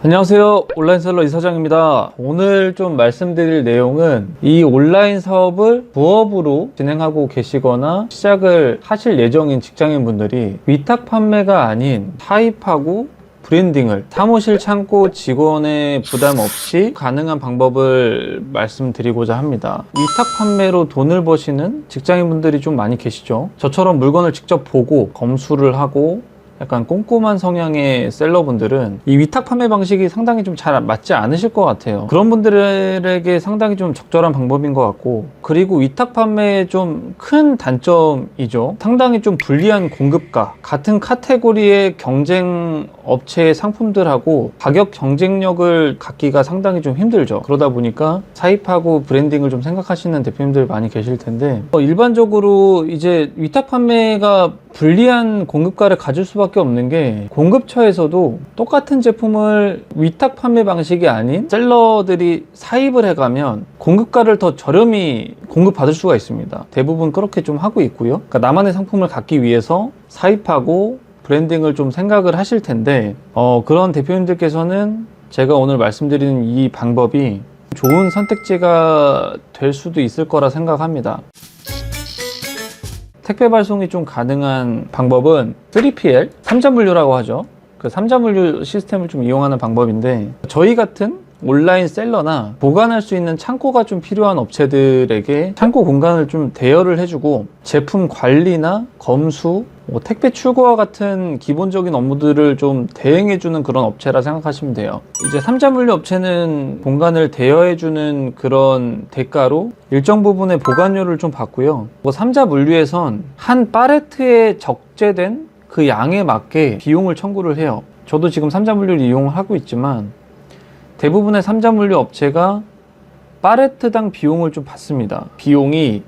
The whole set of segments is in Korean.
안녕하세요. 온라인셀러 이사장입니다. 오늘 좀 말씀드릴 내용은 이 온라인 사업을 부업으로 진행하고 계시거나 시작을 하실 예정인 직장인분들이 위탁 판매가 아닌 타입하고 브랜딩을 사무실 창고 직원의 부담 없이 가능한 방법을 말씀드리고자 합니다. 위탁 판매로 돈을 버시는 직장인분들이 좀 많이 계시죠. 저처럼 물건을 직접 보고 검수를 하고 약간 꼼꼼한 성향의 셀러분들은 이 위탁 판매 방식이 상당히 좀 잘 맞지 않으실 것 같아요. 그런 분들에게 상당히 좀 적절한 방법인 것 같고, 그리고 위탁 판매의 좀 큰 단점이죠. 상당히 좀 불리한 공급가, 같은 카테고리의 경쟁 업체의 상품들하고 가격 경쟁력을 갖기가 상당히 좀 힘들죠. 그러다 보니까 사입하고 브랜딩을 좀 생각하시는 대표님들 많이 계실 텐데, 일반적으로 이제 위탁 판매가 불리한 공급가를 가질 수밖에 없는 게, 공급처에서도 똑같은 제품을 위탁 판매 방식이 아닌 셀러들이 사입을 해가면 공급가를 더 저렴히 공급받을 수가 있습니다. 대부분 그렇게 좀 하고 있고요. 그러니까 나만의 상품을 갖기 위해서 사입하고 브랜딩을 좀 생각을 하실 텐데, 그런 대표님들께서는 제가 오늘 말씀드리는 이 방법이 좋은 선택지가 될 수도 있을 거라 생각합니다. 택배 발송이 좀 가능한 방법은 3PL, 3자물류라고 하죠. 그 3자물류 시스템을 좀 이용하는 방법인데, 저희 같은 온라인 셀러나 보관할 수 있는 창고가 좀 필요한 업체들에게 창고 공간을 좀 대여를 해주고 제품 관리나 검수, 택배 출고와 같은 기본적인 업무들을 좀 대행해주는 그런 업체라 생각하시면 돼요. 이제 3자물류 업체는 공간을 대여해주는 그런 대가로 일정 부분의 보관료를 좀 받고요. 3자물류에선 한 팔레트에 적재된 그 양에 맞게 비용을 청구를 해요. 저도 지금 3자물류를 이용을 하고 있지만 대부분의 3자물류 업체가 팔레트당 비용을 좀 받습니다. 비용이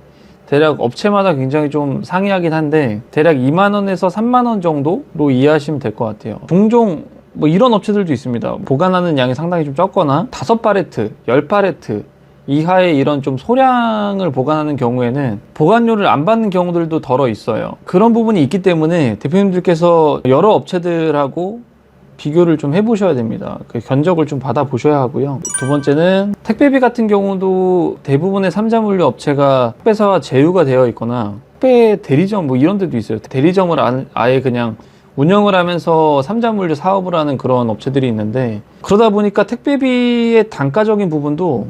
대략 업체마다 굉장히 좀 상이하긴 한데 대략 2만원에서 3만원 정도로 이해하시면 될 것 같아요. 종종 이런 업체들도 있습니다. 보관하는 양이 상당히 좀 적거나 5팔레트, 10팔레트 이하의 이런 좀 소량을 보관하는 경우에는 보관료를 안 받는 경우들도 덜어 있어요. 그런 부분이 있기 때문에 대표님들께서 여러 업체들하고 비교를 좀 해보셔야 됩니다. 그 견적을 좀 받아보셔야 하고요. 두 번째는 택배비 같은 경우도 대부분의 3자물류 업체가 택배사와 제휴가 되어 있거나 택배 대리점 이런 데도 있어요. 대리점을 아예 그냥 운영을 하면서 3자물류 사업을 하는 그런 업체들이 있는데, 그러다 보니까 택배비의 단가적인 부분도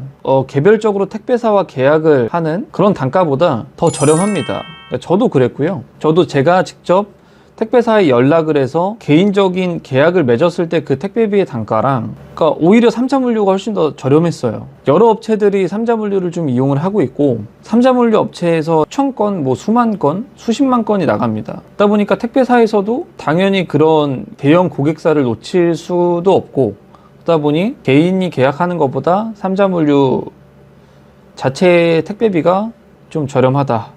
개별적으로 택배사와 계약을 하는 그런 단가보다 더 저렴합니다. 그러니까 저도 그랬고요. 저도 제가 직접 택배사에 연락을 해서 개인적인 계약을 맺었을 때 그 택배비의 단가랑, 그러니까 오히려 3자물류가 훨씬 더 저렴했어요. 여러 업체들이 3자물류를 좀 이용을 하고 있고, 3자물류 업체에서 수천 건, 수만 건, 수십만 건이 나갑니다. 그러다 보니까 택배사에서도 당연히 그런 대형 고객사를 놓칠 수도 없고, 그러다 보니 개인이 계약하는 것보다 3자물류 자체의 택배비가 좀 저렴하다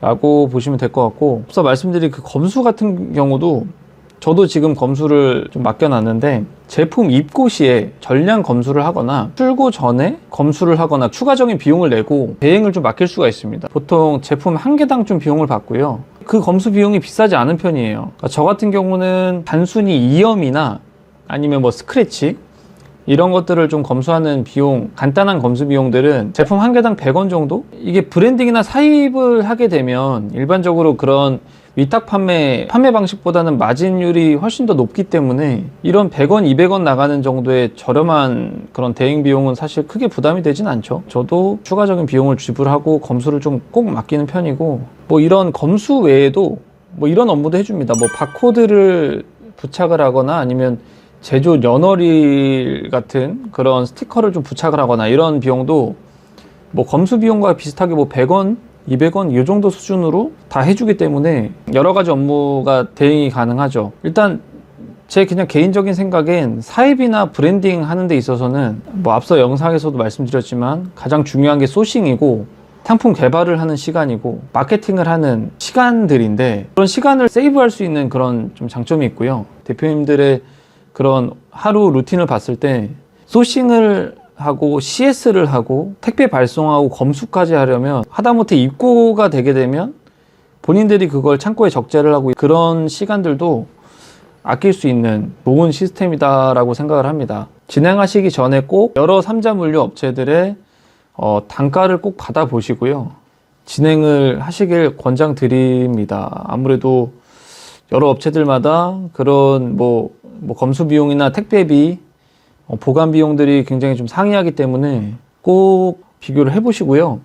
라고 보시면 될 것 같고, 앞서 말씀드린 그 검수 같은 경우도 저도 지금 검수를 좀 맡겨놨는데, 제품 입고 시에 전량 검수를 하거나 출고 전에 검수를 하거나 추가적인 비용을 내고 대행을 좀 맡길 수가 있습니다. 보통 제품 한 개당 좀 비용을 받고요. 그 검수 비용이 비싸지 않은 편이에요. 그러니까 저 같은 경우는 단순히 이염이나 아니면 스크래치 이런 것들을 좀 검수하는 비용, 간단한 검수 비용들은 제품 한 개당 100원 정도? 이게 브랜딩이나 사입을 하게 되면 일반적으로 그런 위탁 판매 방식보다는 마진율이 훨씬 더 높기 때문에 이런 100원, 200원 나가는 정도의 저렴한 그런 대행 비용은 사실 크게 부담이 되진 않죠. 저도 추가적인 비용을 지불하고 검수를 좀 꼭 맡기는 편이고, 이런 검수 외에도 이런 업무도 해줍니다. 바코드를 부착을 하거나 아니면 제조 연어릴 같은 그런 스티커를 좀 부착을 하거나 이런 비용도 검수 비용과 비슷하게 100원, 200원 이 정도 수준으로 다 해주기 때문에 여러 가지 업무가 대행이 가능하죠. 일단 제 그냥 개인적인 생각엔 사입이나 브랜딩 하는 데 있어서는 앞서 영상에서도 말씀드렸지만 가장 중요한 게 소싱이고 상품 개발을 하는 시간이고 마케팅을 하는 시간들인데, 그런 시간을 세이브할 수 있는 그런 좀 장점이 있고요. 대표님들의 그런 하루 루틴을 봤을 때 소싱을 하고 CS를 하고 택배 발송하고 검수까지 하려면 하다못해 입고가 되게 되면 본인들이 그걸 창고에 적재를 하고 그런 시간들도 아낄 수 있는 좋은 시스템이다라고 생각을 합니다. 진행하시기 전에 꼭 여러 삼자물류 업체들의 단가를 꼭 받아보시고요. 진행을 하시길 권장드립니다. 아무래도 여러 업체들마다 그런 뭐 검수 비용이나 택배비, 보관 비용들이 굉장히 좀 상이하기 때문에 꼭 비교를 해보시고요.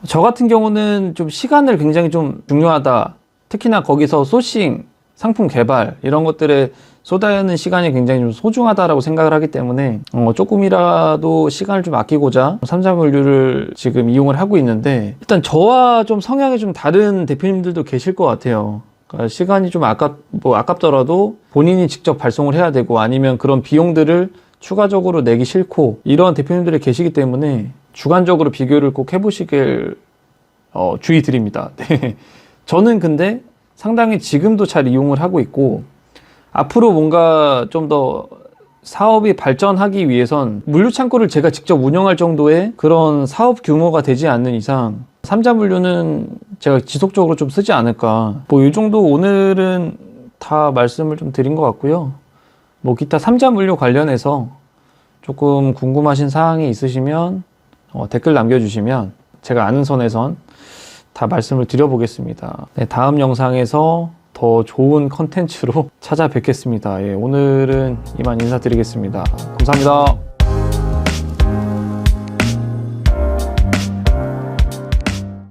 저 같은 경우는 좀 시간을 굉장히 좀 중요하다. 특히나 거기서 소싱, 상품 개발 이런 것들에 쏟아야 하는 시간이 굉장히 좀 소중하다라고 생각을 하기 때문에 조금이라도 시간을 좀 아끼고자 삼자물류를 지금 이용을 하고 있는데, 일단 저와 좀 성향이 좀 다른 대표님들도 계실 것 같아요. 그러니까 시간이 좀 아깝더라도 본인이 직접 발송을 해야 되고 아니면 그런 비용들을 추가적으로 내기 싫고 이런 대표님들이 계시기 때문에 주관적으로 비교를 꼭 해보시길 주의 드립니다. 네. 저는 근데 상당히 지금도 잘 이용을 하고 있고, 앞으로 뭔가 좀 더 사업이 발전하기 위해선 물류창고를 제가 직접 운영할 정도의 그런 사업 규모가 되지 않는 이상 삼자물류는 제가 지속적으로 좀 쓰지 않을까. 뭐 이 정도 오늘은 다 말씀을 좀 드린 것 같고요. 뭐 기타 삼자물류 관련해서 조금 궁금하신 사항이 있으시면 댓글 남겨주시면 제가 아는 선에선 다 말씀을 드려보겠습니다. 네, 다음 영상에서 더 좋은 컨텐츠로 찾아뵙겠습니다. 예, 오늘은 이만 인사드리겠습니다. 감사합니다.